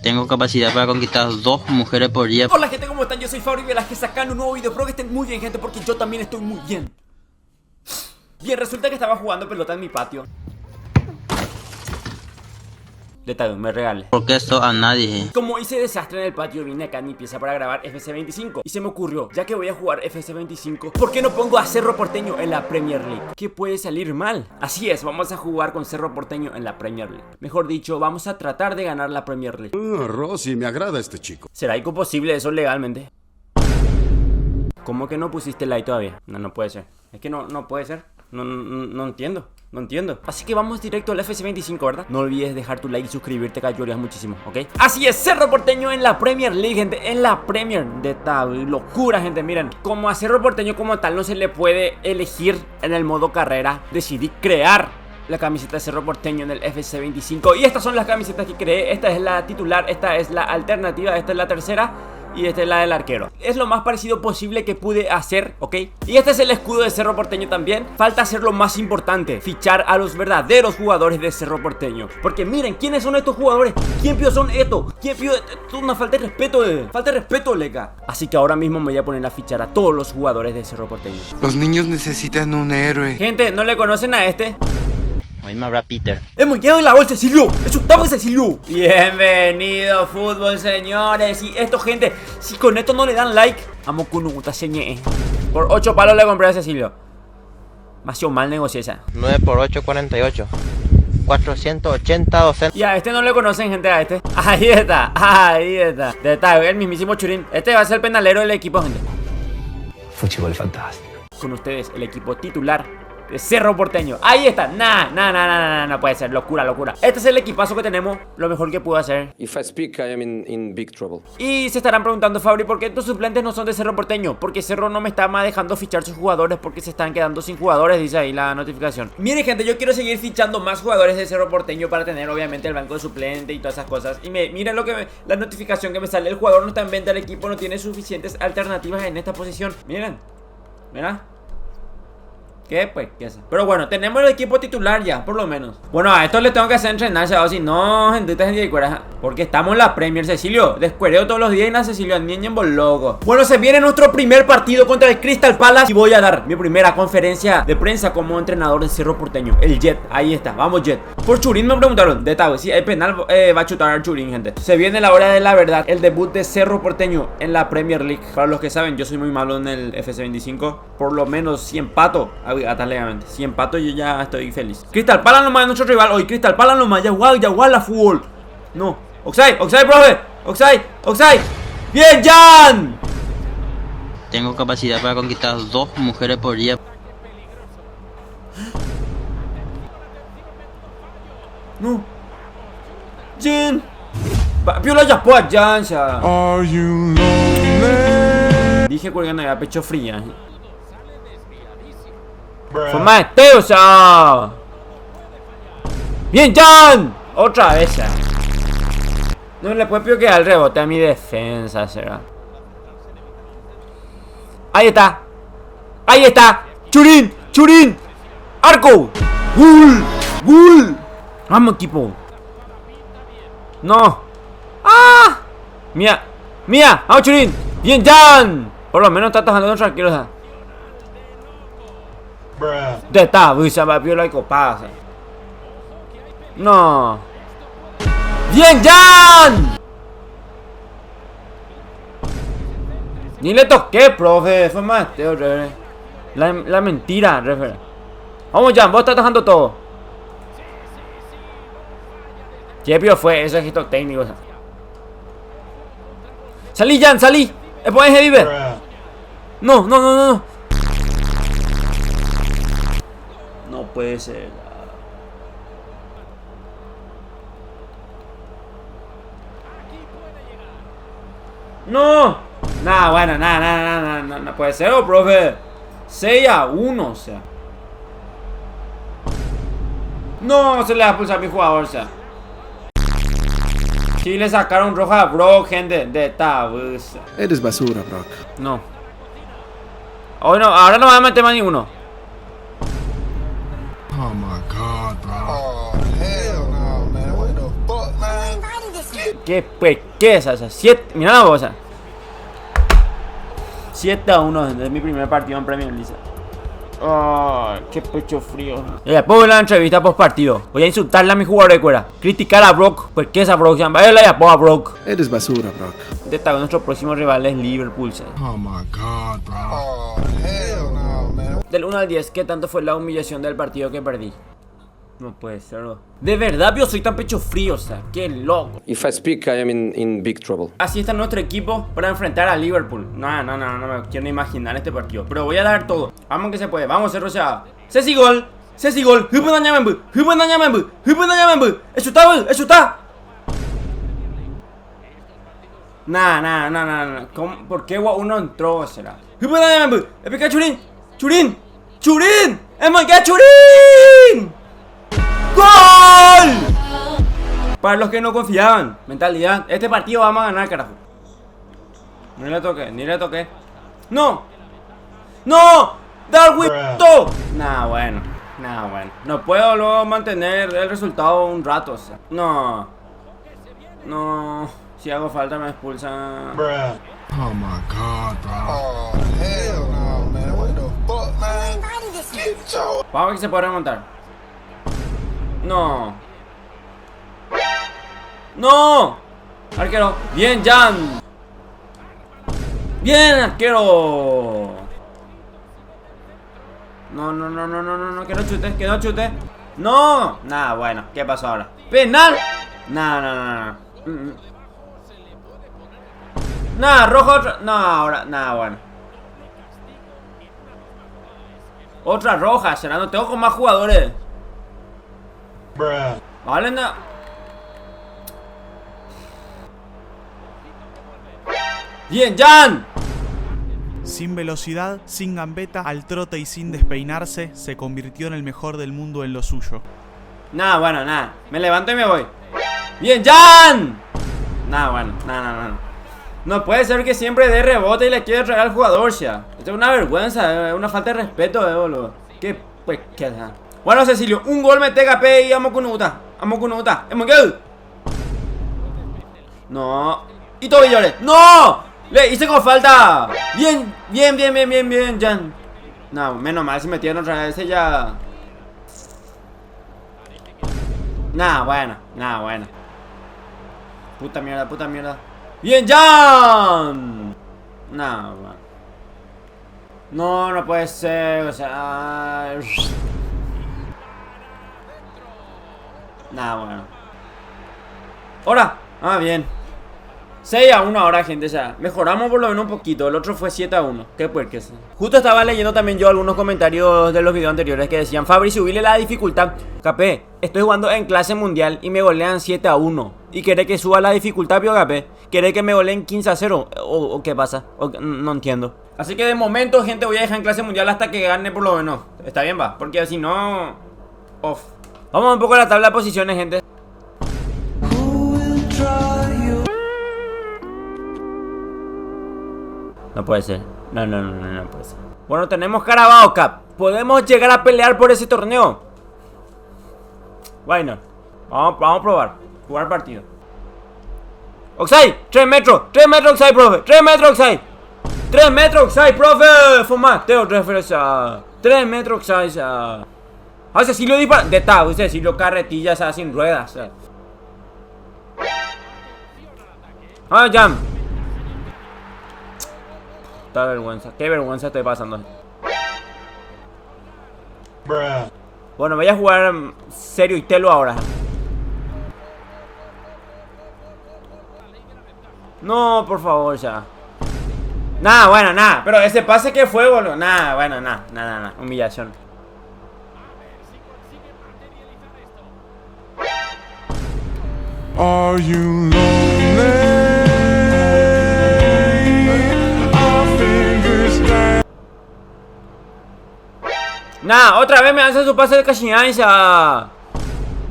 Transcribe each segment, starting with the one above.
Tengo capacidad para conquistar 2 mujeres por día. Hola gente, ¿cómo están? Yo soy Fabri Velázquez sacando un nuevo video. Espero que estén muy bien, gente, porque yo también estoy muy bien. Bien, resulta que estaba jugando pelota en mi patio. Detalle, me regale. Porque esto a nadie. Como hice desastre en el patio, vine acá en mi pieza para grabar FC25. Y se me ocurrió, ya que voy a jugar FC25, ¿por qué no pongo a Cerro Porteño en la Premier League? ¿Qué puede salir mal? Así es, vamos a jugar con Cerro Porteño en la Premier League. Mejor dicho, vamos a tratar de ganar la Premier League. Rosy, me agrada este chico. ¿Será imposible eso legalmente? ¿Cómo que no pusiste like todavía? No puede ser. Es que no puede ser. No entiendo. No entiendo. Así que vamos directo al FC25, ¿verdad? No olvides dejar tu like y suscribirte, que ayudarías muchísimo, ¿ok? Así es, Cerro Porteño en la Premier League, gente. En la Premier de tal locura, gente. Miren, como a Cerro Porteño como tal no se le puede elegir en el modo carrera, decidí crear la camiseta de Cerro Porteño en el FC25. Y estas son las camisetas que creé. Esta es la titular, esta es la alternativa, esta es la tercera y esta es la del arquero. Es lo más parecido posible que pude hacer, ¿ok? Y este es el escudo de Cerro Porteño también. Falta hacer lo más importante: fichar a los verdaderos jugadores de Cerro Porteño. Porque miren, ¿quiénes son estos jugadores? ¿Quién pío son estos? ¿Quién pío? Esto es una falta de respeto, Falta de respeto, leca. Así que ahora mismo me voy a poner a fichar a todos los jugadores de Cerro Porteño. Los niños necesitan un héroe. Gente, ¿no le conocen a este? Hoy me habrá Peter. ¡Hemos llegado en la bolsa, Cecilio! ¡Es octavo, Cecilio! Bienvenido, fútbol, señores. Y esto, gente, si con esto no le dan like, amo con un señe. Por 8 palos le compré a Cecilio. Me ha sido mal negocio esa. 9 por 8, 48. 480 docentes. Y a este no le conocen, gente, a este. Ahí está, ahí está. Detalle, el mismísimo Churín. Este va a ser el penalero del equipo, gente. Fútbol fantástico. Con ustedes, el equipo titular de Cerro Porteño. Ahí está. No puede ser. Locura. Este es el equipazo que tenemos. Lo mejor que puedo hacer. If I speak, I am in big trouble. Y se estarán preguntando, Fabri, ¿por qué estos suplentes no son de Cerro Porteño? Porque Cerro no me está más dejando fichar sus jugadores, porque se están quedando sin jugadores, dice ahí la notificación. Miren, gente, yo quiero seguir fichando más jugadores de Cerro Porteño para tener, obviamente, el banco de suplente y todas esas cosas. Y miren la notificación que me sale. El jugador no está en venta, el equipo no tiene suficientes alternativas en esta posición. Miren. Mira. ¿Qué? Pues, ¿qué es? Pero bueno, tenemos el equipo titular ya, por lo menos. Bueno, a esto le tengo que hacer entrenarse, o si no, gente de cuera. Porque estamos en la Premier, Cecilio. Descuereo todos los días y na, Cecilio, niñen por loco. Bueno, se viene nuestro primer partido contra el Crystal Palace. Y voy a dar mi primera conferencia de prensa como entrenador de Cerro Porteño. El Jet, ahí está, vamos Jet. Por Churín me preguntaron, detalle, si el penal va a chutar al Churín, gente. Se viene la hora de la verdad, el debut de Cerro Porteño en la Premier League. Para los que saben, yo soy muy malo en el FC25. Por lo menos si empato, atalégamente. Si empato yo ya estoy feliz. Crystal Palace nomás es nuestro rival hoy. Crystal Palace nomás. Ya guau la fútbol. No. Oxide, profe. Oxide. Bien, Jan. Tengo capacidad para conquistar 2 mujeres por día. No. Jan. Piola ya pues, Jan. Are you lonely? Dije que no había pecho fría. Fue Mateo, ya. Bien, Jan. Otra vez ya. No le puedo pedir que al rebote a mi defensa, será. Ahí está. Churín. Arco. Gol. Vamos, equipo. No. ¡Ah! Mía. Vamos, Churín. Bien, Jan. Por lo menos está atajando los tranquilos. Ya está, se me vio la copada. No. ¡Bien, Jan! Ni le toqué, profe. Fue Mateo, refe. La mentira, refe. Vamos, Jan, vos estás dejando todo. ¿Qué pío fue ese gesto técnico? Salí, Jan, salí. Pones vive. No. No puede ser. No. Bueno, no puede ser, profe. 6-1, o sea. No, se le va a pulsar a mi jugador, o sea. Sí, le sacaron roja a Brock, gente. De tabus. Eres basura, Brock. No. Hoy no, ahora no me va a meter más ninguno. Oh my god, bro. Oh, hell no, man. What the fuck, man? ¿Qué es esa? 7, mira la cosa. 7-1 desde mi primer partido en Premier League. Ay, qué pecho frío. Y después de la entrevista post partido, voy a insultarle a mi jugador de cuera, criticar a Brock, pues qué es a Brock, vaya la llamó a Brock. Eres basura, Brock. Destaco nuestro próximo rival es Liverpool. Oh my god, bro. Del 1 al 10, ¿qué tanto fue la humillación del partido que perdí? No puede ser, ¿no? De verdad, yo soy tan pecho frío, o sea, qué loco. If I speak, I am in big trouble. Así está nuestro equipo para enfrentar a Liverpool. No me quiero ni imaginar este partido. Pero voy a dar todo. Vamos que se puede. Vamos, Cerro Sea. Ceci gol. Ceci gol. Eso está. Nah. ¿Por qué uno entró, será? Epica Churín. ¡Es my god, Churín! ¡Gol! Para los que no confiaban, mentalidad. Este partido vamos a ganar, carajo. Ni le toqué. ¡No! ¡Darwin! Nah, bueno. No puedo luego mantener el resultado un rato, o sea. No. Si hago falta me expulsan. Oh my god, bro. Vamos a ver que se puede remontar. No. Arquero. Bien, Jan. Bien, arquero. No. Que no chute. No. Nada, bueno. ¿Qué pasó ahora? Penal. No. Nada, rojo otra. No, ahora. Nada, bueno. Otra roja, será. No tengo con más jugadores. Vale, no. Bien, Jan. Sin velocidad, sin gambeta, al trote y sin despeinarse, se convirtió en el mejor del mundo en lo suyo. Nada, bueno, nada. Me levanto y me voy. Bien, Jan. Nada, bueno, nada. No puede ser que siempre dé rebote y le quiera traer al jugador, ya. Esto es una vergüenza, es una falta de respeto, boludo. ¿Qué? Pues, ¿qué? Bueno, Cecilio, un gol me TKP y vamos con Uta. ¡Hemos que! No. Y Tobillores. ¡No! Le hice con falta. Bien, Jan. No, menos mal si metieron otra vez ya. Nah, bueno. Puta mierda. Bien, Jan. No puede ser, o sea. Bueno. Ahora. Bien. 6-1 ahora, gente, o sea, mejoramos por lo menos un poquito. El otro fue 7-1. Qué puerques. Justo estaba leyendo también yo algunos comentarios de los videos anteriores que decían: Fabri, subile la dificultad. Capé, estoy jugando en clase mundial y me golean 7-1. ¿Y quiere que suba la dificultad, Pio Capé? ¿Quiere que me goleen 15-0? ¿O qué pasa? No entiendo. Así que de momento, gente, voy a dejar en clase mundial hasta que gane por lo menos. Está bien, va, porque si no... Off. Vamos un poco a la tabla de posiciones, gente. No puede ser. No puede ser. Bueno, tenemos Carabao Cup. Podemos llegar a pelear por ese torneo. Why not? Vamos a probar. Jugar partido. Oxide, 3 metros Oxide, profe. 3 metros Oxide. 3 metros Oxide, profe. Fuma, tengo referencia. 3 metros Oxide. Cecilio dispara. De tal, Cecilio carretillas sin ruedas. Jam. Qué vergüenza estoy pasando. Bueno, voy a jugar serio y telo ahora. No, por favor, ya. Nada. Pero ese pase que fue, boludo. Nada. Humillación. Are you lonely? Otra vez me hace su pase de Cachiñanza.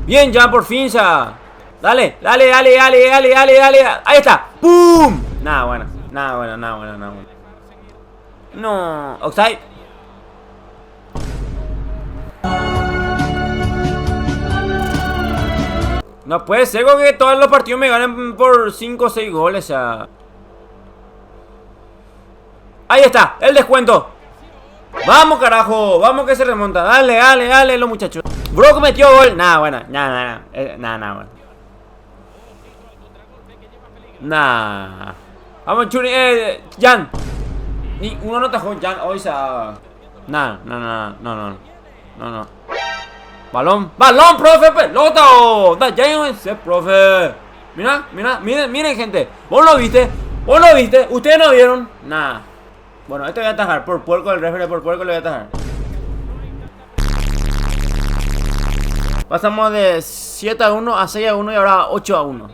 Bien, ya por fin, ya. Dale. Ahí está. ¡Pum! Nada bueno. No. Oxide. No puede ser que todos los partidos me ganen por 5 o 6 goles, o sea. Ahí está, el descuento. Vamos, carajo, vamos que se remonta. Dale, dale, dale, los muchachos. Bro metió gol. Nah, bueno, nah, bueno. Nah. Vamos, Churi, Jan. Ni uno no tajó, Jan, hoy se. Nah, no. Balón, profe, pelota. Da, ya ese, profe. Mira, miren, gente. ¿Vos lo viste? ¿Ustedes no vieron? Nah. Bueno, este voy a atajar. Por puerco, el referee por puerco le voy a atajar. Pasamos de 7-1 a 6-1 y ahora 8-1.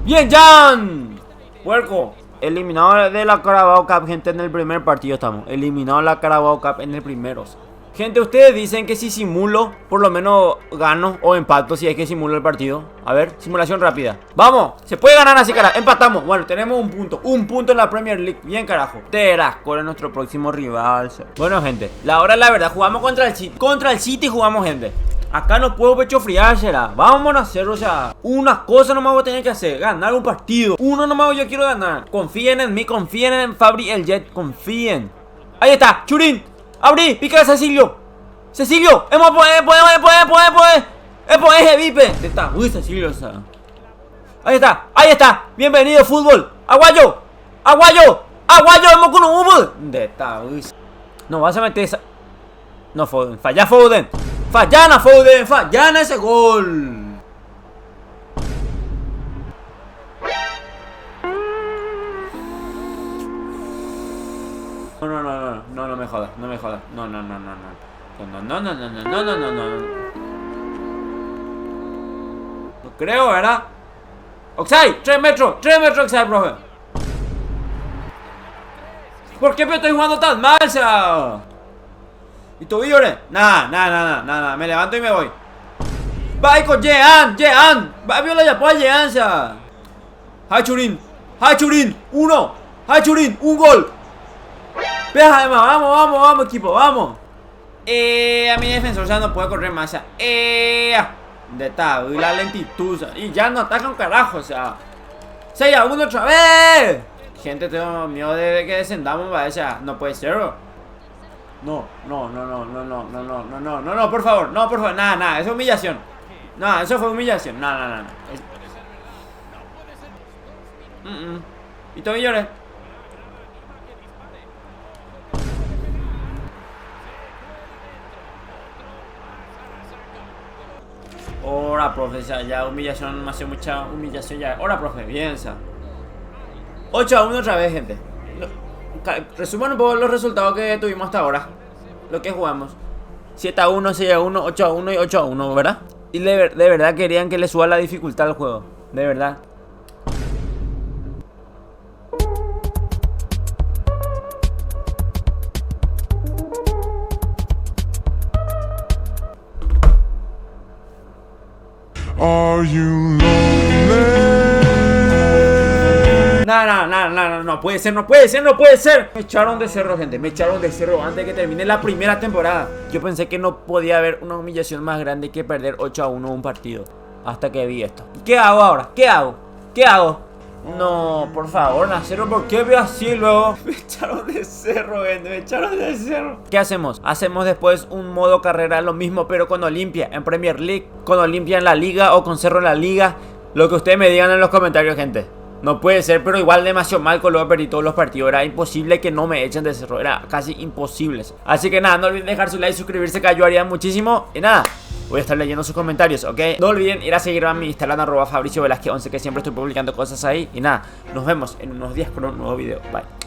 ¡Bien, Jan! Puerco. Eliminado de la Carabao Cup, gente, en el primer partido estamos. Eliminado de la Carabao Cup en el primero. Gente, ustedes dicen que si simulo, por lo menos gano o empato si es que simulo el partido. A ver, simulación rápida. ¡Vamos! Se puede ganar así, carajo. Empatamos. Bueno, tenemos un punto. Un punto en la Premier League. Bien, carajo. Terasco es nuestro próximo rival. Bueno, gente, la hora es la verdad. Jugamos contra el City. Contra el City jugamos, gente. Acá no puedo pecho friársela. Vamos a hacerlo, o sea, una cosa nomás voy a tener que hacer. Ganar un partido. Uno nomás yo quiero ganar. Confíen en mí, confíen en Fabri el Jet. Confíen. Ahí está, Churín. Abrí, pica a Cecilio. Cecilio, hemos puede, vipe. Está, uy, Cecilio, o sea. Ahí está. Bienvenido, fútbol. Aguayo, hemos con un fútbol. De está, uy. No vas a meter esa. No, Foden, falla Foden. Fallana ese gol. No me jodas. No. No creo, ¿verdad? Oxide, 3 metros, Oxide, profe. ¿Por qué me estoy jugando tan mal, o sea? ¿Y tú, Villore? Nada, me levanto y me voy. Va con Jean. Va, viola ya, pues Jean, o sea. Hachurin, 1. Hachurin, un gol. Veja, además, vamos, equipo, vamos. A mi defensor ya no puede correr más, o sea. De tal, y la lentitud, o sea, y ya no ataca un carajo, o sea. 6-1 otra vez. Gente, tengo miedo de que descendamos, o sea, no puede ser, bro. No, por favor, nada, eso es humillación. No, eso fue humillación, no. Y tú, Villore. Ahora, profe, ya humillación, me hace mucha humillación ya. Ahora, profe, bien, 8-1 otra vez, gente. Resuman un poco los resultados que tuvimos hasta ahora. Lo que jugamos. 7-1, 6-1, 8-1 y 8-1, ¿verdad? Y de verdad querían que le suba la dificultad al juego. De verdad. Are you lonely? No puede ser. Me echaron de cerro, gente. Me echaron de cerro antes de que termine la primera temporada. Yo pensé que no podía haber una humillación más grande que perder 8-1 un partido. Hasta que vi esto. ¿Qué hago ahora? ¿Qué hago? No, por favor, Nacero, ¿por qué veo así luego? Me echaron de cerro, gente, ¿Qué hacemos? Hacemos después un modo carrera, lo mismo, pero con Olimpia en Premier League, con Olimpia en la liga o con Cerro en la liga. Lo que ustedes me digan en los comentarios, gente. No puede ser, pero igual demasiado mal con lo que perdí todos los partidos. Era imposible que no me echen de cerro, era casi imposible. Así que nada, no olviden dejar su like y suscribirse, que ayudaría muchísimo. Y nada, voy a estar leyendo sus comentarios, ¿ok? No olviden ir a seguirme a mi Instagram, @FabricioVelasquez11, que siempre estoy publicando cosas ahí. Y nada, nos vemos en unos días con un nuevo video. Bye.